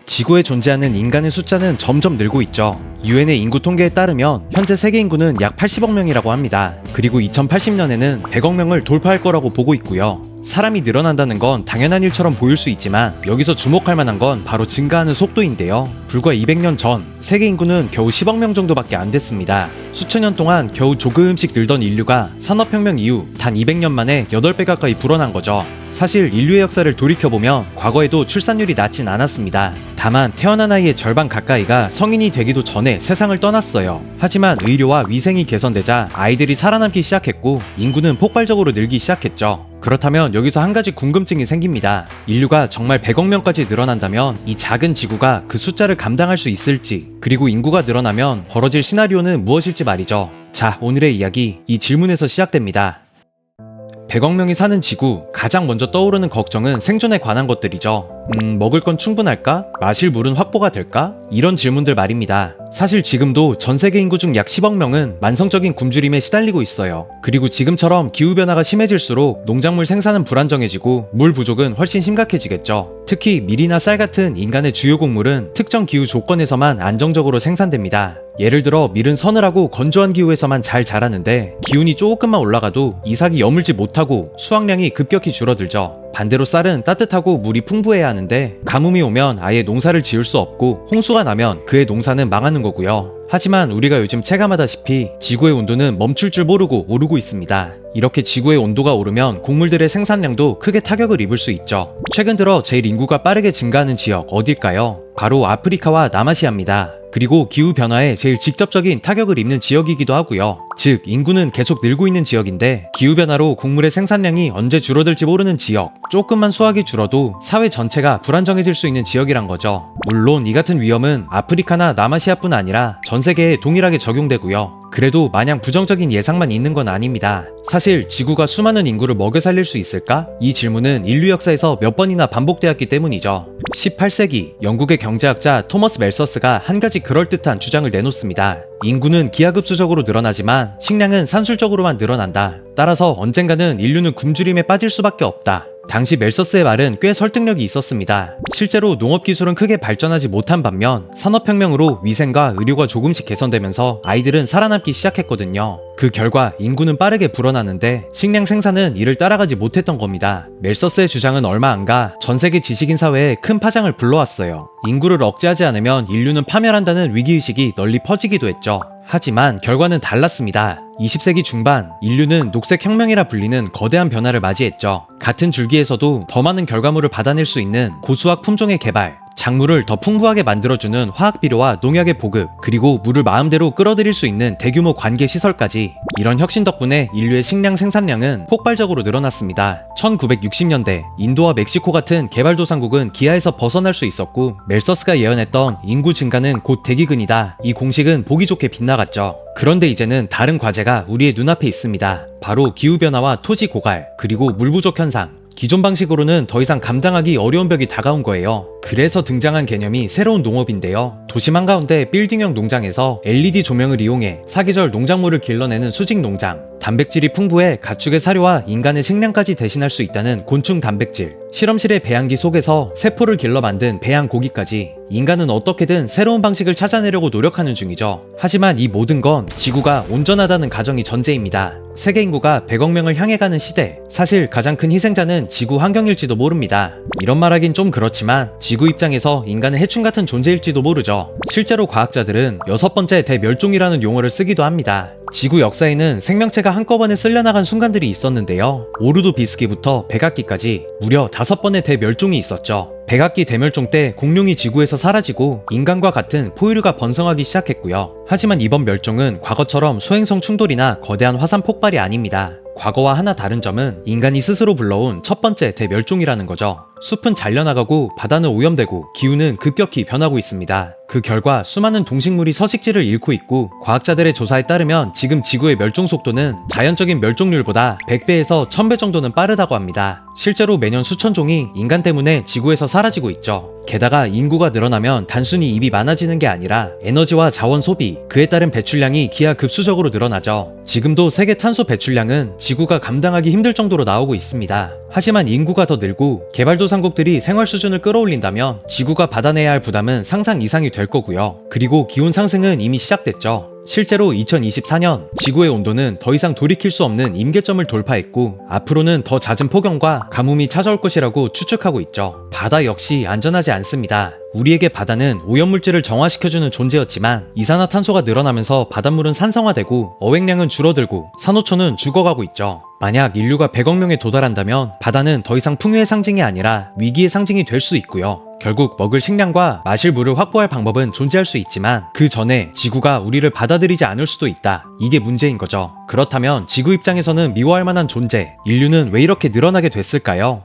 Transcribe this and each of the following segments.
지구에 존재하는 인간의 숫자는 점점 늘고 있죠. 유엔의 인구 통계에 따르면 현재 세계 인구는 약 80억 명이라고 합니다. 그리고 2080년에는 100억 명을 돌파할 거라고 보고 있고요. 사람이 늘어난다는 건 당연한 일처럼 보일 수 있지만 여기서 주목할 만한 건 바로 증가하는 속도인데요. 불과 200년 전 세계 인구는 겨우 10억 명 정도밖에 안 됐습니다. 수천 년 동안 겨우 조금씩 늘던 인류가 산업혁명 이후 단 200년 만에 8배 가까이 불어난 거죠. 사실 인류의 역사를 돌이켜보면 과거에도 출산율이 낮진 않았습니다. 다만 태어난 아이의 절반 가까이가 성인이 되기도 전에 세상을 떠났어요. 하지만 의료와 위생이 개선되자 아이들이 살아남기 시작했고 인구는 폭발적으로 늘기 시작했죠. 그렇다면 여기서 한 가지 궁금증이 생깁니다. 인류가 정말 100억 명까지 늘어난다면 이 작은 지구가 그 숫자를 감당할 수 있을지, 그리고 인구가 늘어나면 벌어질 시나리오는 무엇일지 말이죠. 자, 오늘의 이야기 이 질문에서 시작됩니다. 100억 명이 사는 지구, 가장 먼저 떠오르는 걱정은 생존에 관한 것들이죠. 먹을 건 충분할까? 마실 물은 확보가 될까? 이런 질문들 말입니다. 사실 지금도 전 세계 인구 중 약 10억 명은 만성적인 굶주림에 시달리고 있어요. 그리고 지금처럼 기후변화가 심해질수록 농작물 생산은 불안정해지고 물 부족은 훨씬 심각해지겠죠. 특히 밀이나 쌀 같은 인간의 주요 곡물은 특정 기후 조건에서만 안정적으로 생산됩니다. 예를 들어 밀은 서늘하고 건조한 기후에서만 잘 자라는데 기온이 조금만 올라가도 이삭이 여물지 못하고 수확량이 급격히 줄어들죠. 반대로 쌀은 따뜻하고 물이 풍부해야 하는데 가뭄이 오면 아예 농사를 지을 수 없고 홍수가 나면 그의 농사는 망하는 거고요. 하지만 우리가 요즘 체감하다시피 지구의 온도는 멈출 줄 모르고 오르고 있습니다. 이렇게 지구의 온도가 오르면 곡물들의 생산량도 크게 타격을 입을 수 있죠. 최근 들어 제일 인구가 빠르게 증가하는 지역 어딜까요? 바로 아프리카와 남아시아입니다. 그리고 기후변화에 제일 직접적인 타격을 입는 지역이기도 하고요. 즉 인구는 계속 늘고 있는 지역인데 기후변화로 곡물의 생산량이 언제 줄어들지 모르는 지역, 조금만 수확이 줄어도 사회 전체가 불안정해질 수 있는 지역이란 거죠. 물론 이 같은 위험은 아프리카나 남아시아뿐 아니라 전 세계에 동일하게 적용되고요. 그래도 마냥 부정적인 예상만 있는 건 아닙니다. 사실 지구가 수많은 인구를 먹여 살릴 수 있을까? 이 질문은 인류 역사에서 몇 번이나 반복되었기 때문이죠. 18세기 영국의 경제학자 토머스 멜서스가 한 가지 그럴듯한 주장을 내놓습니다. 인구는 기하급수적으로 늘어나지만 식량은 산술적으로만 늘어난다. 따라서 언젠가는 인류는 굶주림에 빠질 수밖에 없다. 당시 멜서스의 말은 꽤 설득력이 있었습니다. 실제로 농업기술은 크게 발전하지 못한 반면 산업혁명으로 위생과 의료가 조금씩 개선되면서 아이들은 살아남기 시작했거든요. 그 결과 인구는 빠르게 불어나는데 식량 생산은 이를 따라가지 못했던 겁니다. 멜서스의 주장은 얼마 안 가 전 세계 지식인 사회에 큰 파장을 불러왔어요. 인구를 억제하지 않으면 인류는 파멸한다는 위기의식이 널리 퍼지기도 했죠. 하지만 결과는 달랐습니다. 20세기 중반 인류는 녹색혁명이라 불리는 거대한 변화를 맞이했죠. 같은 줄기에서도 더 많은 결과물을 받아낼 수 있는 고수학 품종의 개발, 작물을 더 풍부하게 만들어주는 화학비료와 농약의 보급, 그리고 물을 마음대로 끌어들일 수 있는 대규모 관계 시설까지. 이런 혁신 덕분에 인류의 식량 생산량은 폭발적으로 늘어났습니다. 1960년대 인도와 멕시코 같은 개발도상국은 기아에서 벗어날 수 있었고 멜서스가 예언했던 인구 증가는 곧 대기근이다. 이 공식은 보기 좋게 빗나갔죠. 그런데 이제는 다른 과제가 우리의 눈앞에 있습니다. 바로 기후변화와 토지 고갈, 그리고 물 부족 현상. 기존 방식으로는 더 이상 감당하기 어려운 벽이 다가온 거예요. 그래서 등장한 개념이 새로운 농업인데요. 도심 한가운데 빌딩형 농장에서 LED 조명을 이용해 사계절 농작물을 길러내는 수직 농장, 단백질이 풍부해 가축의 사료와 인간의 식량까지 대신할 수 있다는 곤충 단백질, 실험실의 배양기 속에서 세포를 길러 만든 배양고기까지. 인간은 어떻게든 새로운 방식을 찾아내려고 노력하는 중이죠. 하지만 이 모든 건 지구가 온전하다는 가정이 전제입니다. 세계 인구가 100억 명을 향해 가는 시대, 사실 가장 큰 희생자는 지구 환경일지도 모릅니다. 이런 말하긴 좀 그렇지만 지구 입장에서 인간은 해충 같은 존재일지도 모르죠. 실제로 과학자들은 6번째 대멸종이라는 용어를 쓰기도 합니다. 지구 역사에는 생명체가 한꺼번에 쓸려나간 순간들이 있었는데요. 오르도 비스기부터 백악기까지 무려 5번의 대멸종이 있었죠. 백악기 대멸종 때 공룡이 지구에서 사라지고 인간과 같은 포유류가 번성하기 시작했고요. 하지만 이번 멸종은 과거처럼 소행성 충돌이나 거대한 화산 폭발이 아닙니다. 과거와 하나 다른 점은 인간이 스스로 불러온 첫 번째 대멸종이라는 거죠. 숲은 잘려나가고 바다는 오염되고 기후는 급격히 변하고 있습니다. 그 결과 수많은 동식물이 서식지를 잃고 있고 과학자들의 조사에 따르면 지금 지구의 멸종 속도는 자연적인 멸종률보다 100배에서 1000배 정도는 빠르다고 합니다. 실제로 매년 수천 종이 인간 때문에 지구에서 사라지고 있죠. 게다가 인구가 늘어나면 단순히 입이 많아지는 게 아니라 에너지와 자원 소비, 그에 따른 배출량이 기하급수적으로 늘어나죠. 지금도 세계 탄소 배출량은 지구가 감당하기 힘들 정도로 나오고 있습니다. 하지만 인구가 더 늘고 개발도상 개발도상국들이 생활 수준을 끌어올린다면 지구가 받아내야 할 부담은 상상 이상이 될 거고요. 그리고 기온 상승은 이미 시작됐죠. 실제로 2024년 지구의 온도는 더 이상 돌이킬 수 없는 임계점을 돌파했고 앞으로는 더 잦은 폭염과 가뭄이 찾아올 것이라고 추측하고 있죠. 바다 역시 안전하지 않습니다. 우리에게 바다는 오염물질을 정화시켜주는 존재였지만 이산화탄소가 늘어나면서 바닷물은 산성화되고 어획량은 줄어들고 산호초는 죽어가고 있죠. 만약 인류가 100억 명에 도달한다면 바다는 더 이상 풍요의 상징이 아니라 위기의 상징이 될 수 있고요. 결국 먹을 식량과 마실 물을 확보할 방법은 존재할 수 있지만 그 전에 지구가 우리를 받아들이지 않을 수도 있다. 이게 문제인 거죠. 그렇다면 지구 입장에서는 미워할 만한 존재, 인류는 왜 이렇게 늘어나게 됐을까요?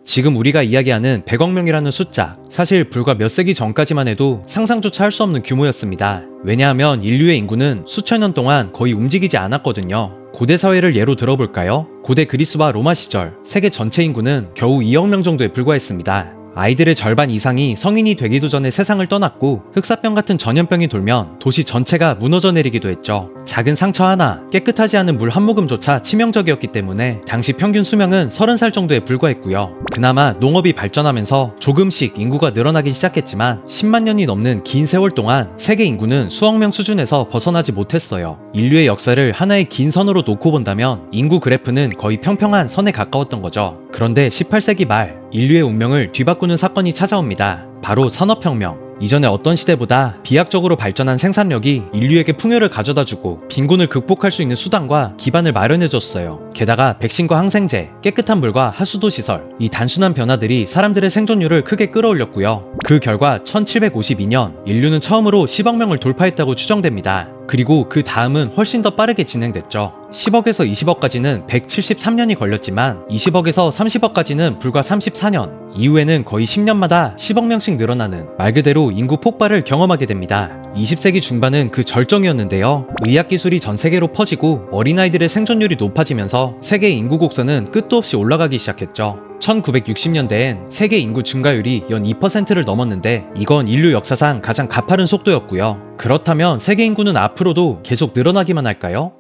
지금 우리가 이야기하는 100억 명이라는 숫자, 사실 불과 몇 세기 전까지만 해도 상상조차 할 수 없는 규모였습니다. 왜냐하면 인류의 인구는 수천 년 동안 거의 움직이지 않았거든요. 고대 사회를 예로 들어볼까요? 고대 그리스와 로마 시절 세계 전체 인구는 겨우 2억 명 정도에 불과했습니다. 아이들의 절반 이상이 성인이 되기도 전에 세상을 떠났고 흑사병 같은 전염병이 돌면 도시 전체가 무너져 내리기도 했죠. 작은 상처 하나, 깨끗하지 않은 물 한 모금조차 치명적이었기 때문에 당시 평균 수명은 30살 정도에 불과했고요. 그나마 농업이 발전하면서 조금씩 인구가 늘어나기 시작했지만 10만 년이 넘는 긴 세월 동안 세계 인구는 수억 명 수준에서 벗어나지 못했어요. 인류의 역사를 하나의 긴 선으로 놓고 본다면 인구 그래프는 거의 평평한 선에 가까웠던 거죠. 그런데 18세기 말 인류의 운명을 뒤바꾸는 사건이 찾아옵니다. 바로 산업혁명. 이전에 어떤 시대보다 비약적으로 발전한 생산력이 인류에게 풍요를 가져다주고 빈곤을 극복할 수 있는 수단과 기반을 마련해줬어요. 게다가 백신과 항생제, 깨끗한 물과 하수도 시설, 이 단순한 변화들이 사람들의 생존율을 크게 끌어올렸고요. 그 결과 1752년 인류는 처음으로 10억 명을 돌파했다고 추정됩니다. 그리고 그 다음은 훨씬 더 빠르게 진행됐죠. 10억에서 20억까지는 173년이 걸렸지만 20억에서 30억까지는 불과 34년, 이후에는 거의 10년마다 10억 명씩 늘어나는 말 그대로 인구 폭발을 경험하게 됩니다. 20세기 중반은 그 절정이었는데요. 의학기술이 전 세계로 퍼지고 어린아이들의 생존율이 높아지면서 세계 인구 곡선은 끝도 없이 올라가기 시작했죠. 1960년대엔 세계 인구 증가율이 연 2%를 넘었는데 이건 인류 역사상 가장 가파른 속도였고요. 그렇다면 세계 인구는 앞으로도 계속 늘어나기만 할까요?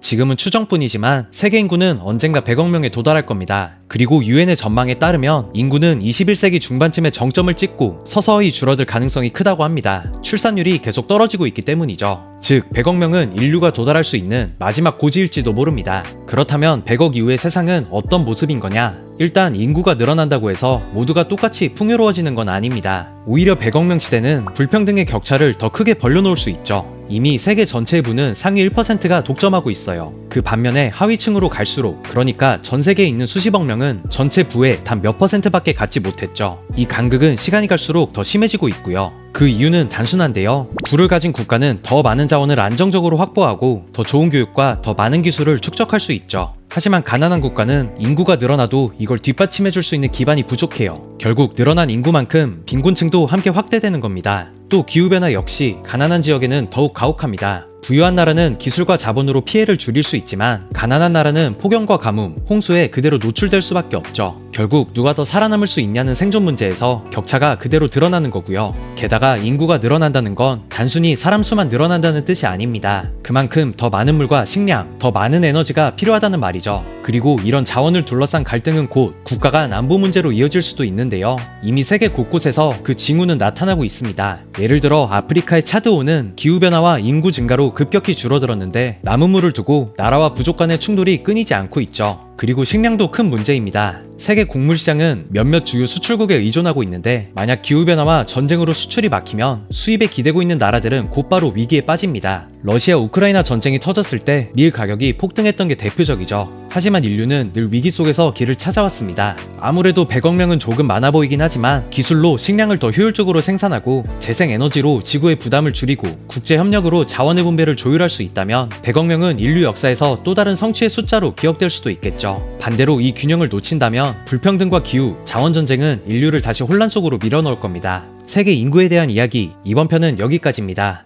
지금은 추정뿐이지만 세계 인구는 언젠가 100억 명에 도달할 겁니다. 그리고 유엔의 전망에 따르면 인구는 21세기 중반쯤에 정점을 찍고 서서히 줄어들 가능성이 크다고 합니다. 출산율이 계속 떨어지고 있기 때문이죠. 즉 100억 명은 인류가 도달할 수 있는 마지막 고지일지도 모릅니다. 그렇다면 100억 이후의 세상은 어떤 모습인 거냐? 일단 인구가 늘어난다고 해서 모두가 똑같이 풍요로워지는 건 아닙니다. 오히려 100억 명 시대는 불평등의 격차를 더 크게 벌려놓을 수 있죠. 이미 세계 전체의 부는 상위 1%가 독점하고 있어요. 그 반면에 하위층으로 갈수록, 그러니까 전 세계에 있는 수십억 명은 전체 부의 단 몇 %밖에 갖지 못했죠. 이 간극은 시간이 갈수록 더 심해지고 있고요. 그 이유는 단순한데요. 부를 가진 국가는 더 많은 자원을 안정적으로 확보하고 더 좋은 교육과 더 많은 기술을 축적할 수 있죠. 하지만 가난한 국가는 인구가 늘어나도 이걸 뒷받침해줄 수 있는 기반이 부족해요. 결국 늘어난 인구만큼 빈곤층도 함께 확대되는 겁니다. 또 기후변화 역시 가난한 지역에는 더욱 가혹합니다. 부유한 나라는 기술과 자본으로 피해를 줄일 수 있지만 가난한 나라는 폭염과 가뭄, 홍수에 그대로 노출될 수밖에 없죠. 결국 누가 더 살아남을 수 있냐는 생존 문제에서 격차가 그대로 드러나는 거고요. 게다가 인구가 늘어난다는 건 단순히 사람 수만 늘어난다는 뜻이 아닙니다. 그만큼 더 많은 물과 식량, 더 많은 에너지가 필요하다는 말이죠. 그리고 이런 자원을 둘러싼 갈등은 곧 국가 간 안보 문제로 이어질 수도 있는데요. 이미 세계 곳곳에서 그 징후는 나타나고 있습니다. 예를 들어 아프리카의 차드온은 기후변화와 인구 증가로 급격히 줄어들었는데 남은 물을 두고 나라와 부족 간의 충돌이 끊이지 않고 있죠. 그리고 식량도 큰 문제입니다. 세계 곡물 시장은 몇몇 주요 수출국에 의존하고 있는데 만약 기후변화와 전쟁으로 수출이 막히면 수입에 기대고 있는 나라들은 곧바로 위기에 빠집니다. 러시아 우크라이나 전쟁이 터졌을 때 밀 가격이 폭등했던 게 대표적이죠. 하지만 인류는 늘 위기 속에서 길을 찾아왔습니다. 아무래도 100억 명은 조금 많아 보이긴 하지만 기술로 식량을 더 효율적으로 생산하고 재생에너지로 지구의 부담을 줄이고 국제협력으로 자원의 분배를 조율할 수 있다면 100억 명은 인류 역사에서 또 다른 성취의 숫자로 기억될 수도 있겠죠. 반대로 이 균형을 놓친다면 불평등과 기후, 자원전쟁은 인류를 다시 혼란 속으로 밀어넣을 겁니다. 세계 인구에 대한 이야기, 이번 편은 여기까지입니다.